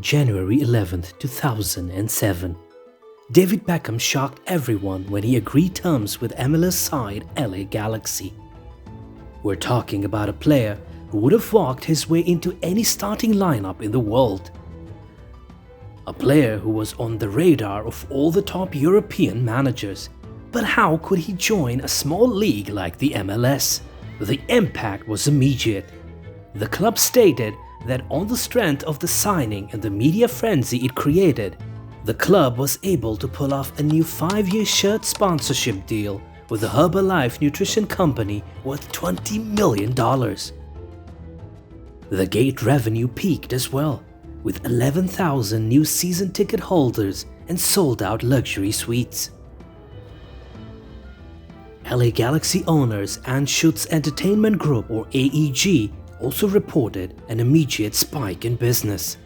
January 11th, 2007. David Beckham shocked everyone when he agreed terms with MLS side LA Galaxy. We're talking about a player who would have walked his way into any starting lineup in the world. A player who was on the radar of all the top European managers. But how could he join a small league like the MLS? The impact was immediate. The club stated that on the strength of the signing and the media frenzy it created, the club was able to pull off a new 5-year shirt sponsorship deal with the Herbalife nutrition company worth $20 million. The gate revenue peaked as well, with 11,000 new season ticket holders and sold-out luxury suites. LA Galaxy owners Anschutz Entertainment Group or AEG also reported an immediate spike in business.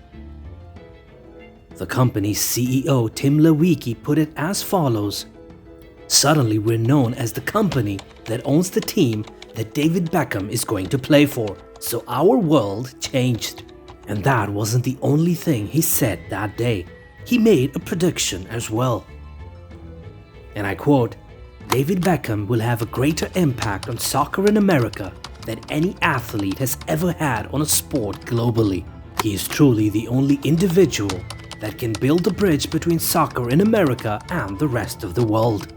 The company's CEO Tim Lewicki put it as follows: "Suddenly we're known as the company that owns the team that David Beckham is going to play for, so our world changed." And that wasn't the only thing he said that day. He made a prediction as well. And I quote, "David Beckham will have a greater impact on soccer in America than any athlete has ever had on a sport globally. He is truly the only individual that can build the bridge between soccer in America and the rest of the world.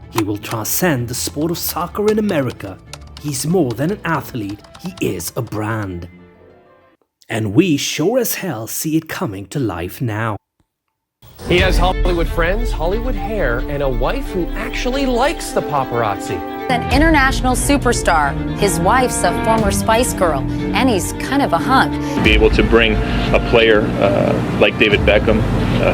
He will transcend the sport of soccer in America. He's more than an athlete, he is a brand." And we sure as hell see it coming to life now. He has Hollywood friends, Hollywood hair, and a wife who actually likes the paparazzi. An international superstar. His wife's a former Spice Girl, and he's kind of a hunk. To be able to bring a player like David Beckham,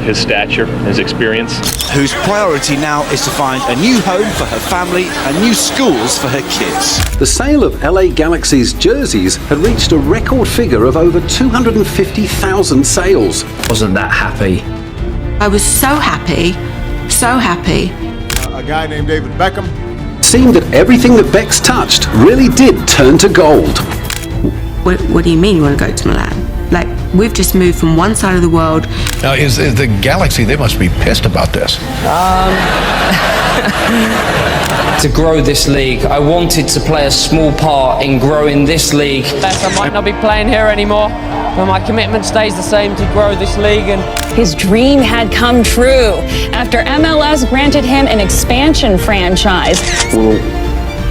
his stature, his experience. Whose priority now is to find a new home for her family and new schools for her kids. The sale of LA Galaxy's jerseys had reached a record figure of over 250,000 sales. Wasn't that happy? I was so happy, so happy. A guy named David Beckham. Seemed that everything that Beck's touched really did turn to gold. What do you mean you want to go to Milan? Like, we've just moved from one side of the world. Now, is the Galaxy, they must be pissed about this. To grow this league, I wanted to play a small part in growing this league. I might not be playing here anymore, but my commitment stays the same to grow this league. And his dream had come true after MLS granted him an expansion franchise. We'll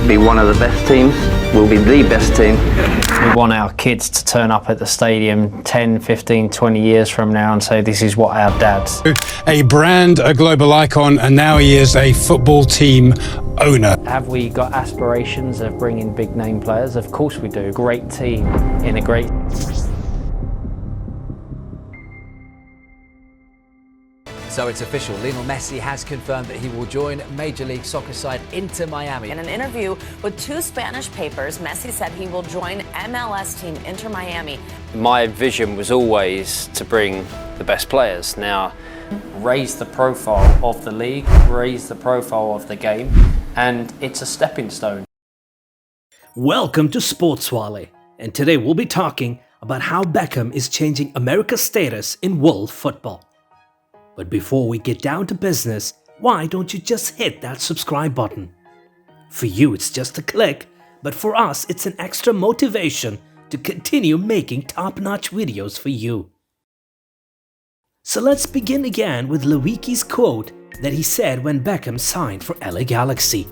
be one of the best teams. We'll be the best team. We want our kids to turn up at the stadium 10, 15, 20 years from now and say, this is what our dad's. A brand, a global icon, and now he is a football team owner. Have we got aspirations of bringing big name players? Of course we do. Great team in a great... So it's official, Lionel Messi has confirmed that he will join Major League Soccer side InterMiami. In an interview with 2 Spanish papers, Messi said he will join MLS team InterMiami. My vision was always to bring the best players. Now, raise the profile of the league, raise the profile of the game, and it's a stepping stone. Welcome to Sports Wale, and today we'll be talking about how Beckham is changing America's status in world football. But before we get down to business, why don't you just hit that subscribe button? For you it's just a click, but for us it's an extra motivation to continue making top-notch videos for you. So let's begin again with Lewicki's quote that he said when Beckham signed for LA Galaxy.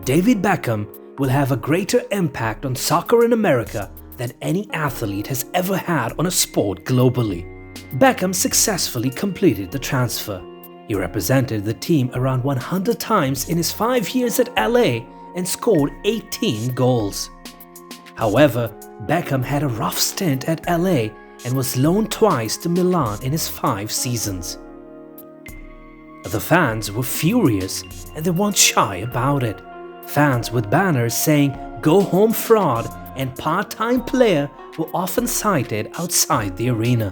"David Beckham will have a greater impact on soccer in America than any athlete has ever had on a sport globally." Beckham successfully completed the transfer. He represented the team around 100 times in his 5 years at LA and scored 18 goals. However, Beckham had a rough stint at LA and was loaned twice to Milan in his 5 seasons. The fans were furious and they weren't shy about it. Fans with banners saying "Go home fraud" and "part-time player" were often sighted outside the arena.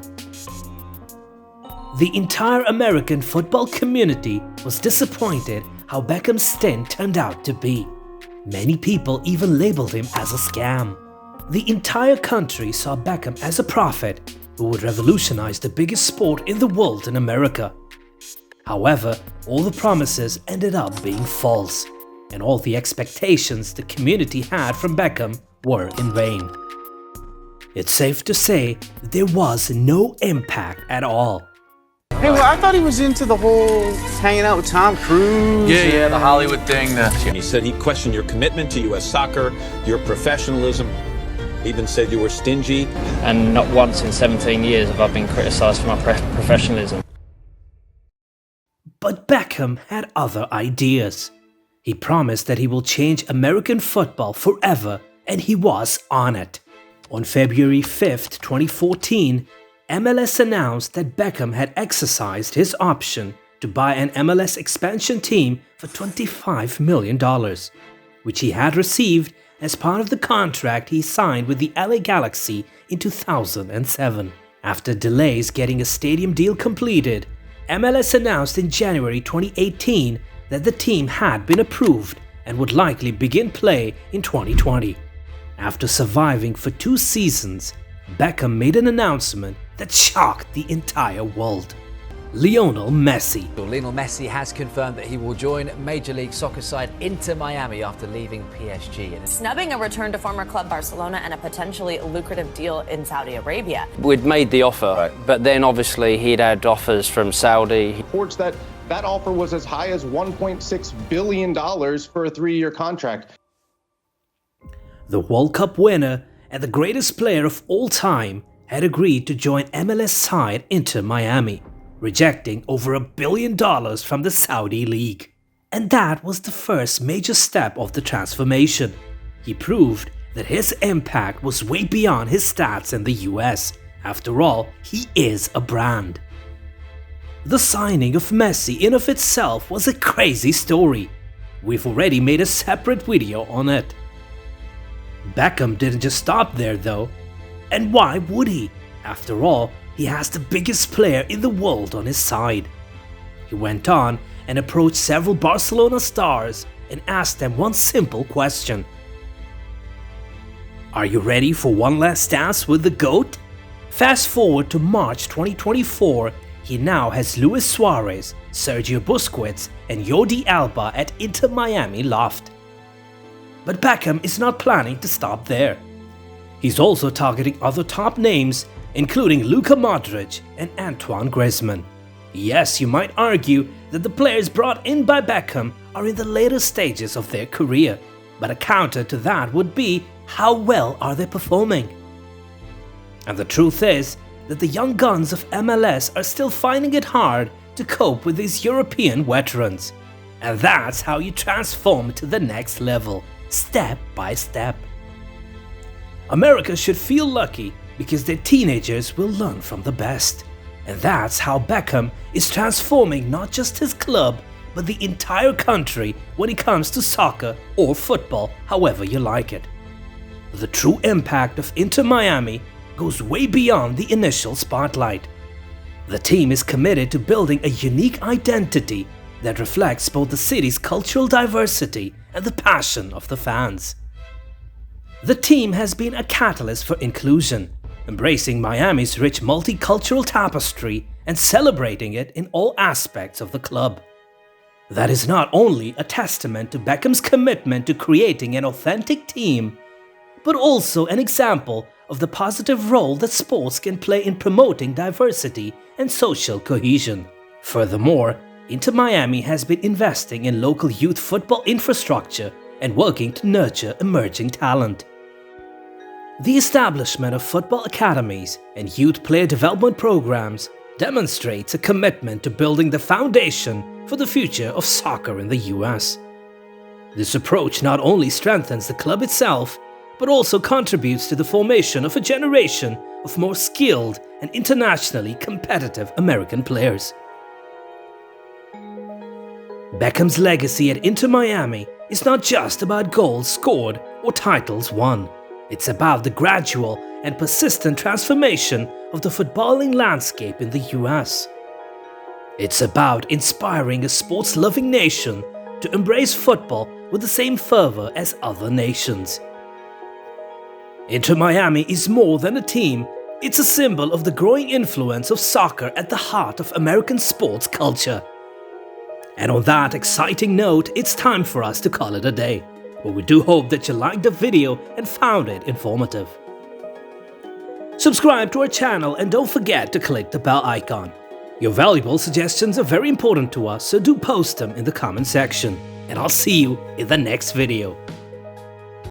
The entire American football community was disappointed how Beckham's stint turned out to be. Many people even labeled him as a scam. The entire country saw Beckham as a prophet who would revolutionize the biggest sport in the world in America. However, all the promises ended up being false, and all the expectations the community had from Beckham were in vain. It's safe to say that there was no impact at all. Hey, well, I thought he was into the whole hanging out with Tom Cruise. Yeah, the Hollywood thing. He said he questioned your commitment to U.S. soccer, your professionalism. He even said you were stingy. And not once in 17 years have I been criticised for my professionalism. But Beckham had other ideas. He promised that he will change American football forever, and he was on it. On February 5th, 2014, MLS announced that Beckham had exercised his option to buy an MLS expansion team for $25 million, which he had received as part of the contract he signed with the LA Galaxy in 2007. After delays getting a stadium deal completed, MLS announced in January 2018 that the team had been approved and would likely begin play in 2020. After surviving for 2 seasons, Beckham made an announcement that shocked the entire world. Lionel Messi. Lionel Messi has confirmed that he will join Major League Soccer side InterMiami after leaving PSG. Snubbing a return to former club Barcelona and a potentially lucrative deal in Saudi Arabia. We'd made the offer, but then obviously he'd had offers from Saudi. Reports that offer was as high as $1.6 billion for a 3-year contract. The World Cup winner and the greatest player of all time had agreed to join MLS side InterMiami, rejecting over $1 billion from the Saudi League. And that was the first major step of the transformation. He proved that his impact was way beyond his stats in the US. After all, he is a brand. The signing of Messi in of itself was a crazy story. We've already made a separate video on it. Beckham didn't just stop there though. And why would he? After all, he has the biggest player in the world on his side. He went on and approached several Barcelona stars and asked them one simple question. Are you ready for one last dance with the GOAT? Fast forward to March 2024, he now has Luis Suarez, Sergio Busquets and Jordi Alba at InterMiami loft. But Beckham is not planning to stop there. He's also targeting other top names, including Luka Modric and Antoine Griezmann. Yes, you might argue that the players brought in by Beckham are in the later stages of their career, but a counter to that would be how well are they performing? And the truth is that the young guns of MLS are still finding it hard to cope with these European veterans. And that's how you transform to the next level, step by step. America should feel lucky because their teenagers will learn from the best. And that's how Beckham is transforming not just his club, but the entire country when it comes to soccer or football, however you like it. The true impact of InterMiami goes way beyond the initial spotlight. The team is committed to building a unique identity that reflects both the city's cultural diversity and the passion of the fans. The team has been a catalyst for inclusion, embracing Miami's rich multicultural tapestry and celebrating it in all aspects of the club. That is not only a testament to Beckham's commitment to creating an authentic team, but also an example of the positive role that sports can play in promoting diversity and social cohesion. Furthermore, InterMiami has been investing in local youth football infrastructure and working to nurture emerging talent. The establishment of football academies and youth player development programs demonstrates a commitment to building the foundation for the future of soccer in the US. This approach not only strengthens the club itself, but also contributes to the formation of a generation of more skilled and internationally competitive American players. Beckham's legacy at InterMiami is not just about goals scored or titles won. It's about the gradual and persistent transformation of the footballing landscape in the US. It's about inspiring a sports-loving nation to embrace football with the same fervor as other nations. InterMiami is more than a team, it's a symbol of the growing influence of soccer at the heart of American sports culture. And on that exciting note, it's time for us to call it a day. But we do hope that you liked the video and found it informative. Subscribe to our channel and don't forget to click the bell icon. Your valuable suggestions are very important to us, so do post them in the comment section. And I'll see you in the next video.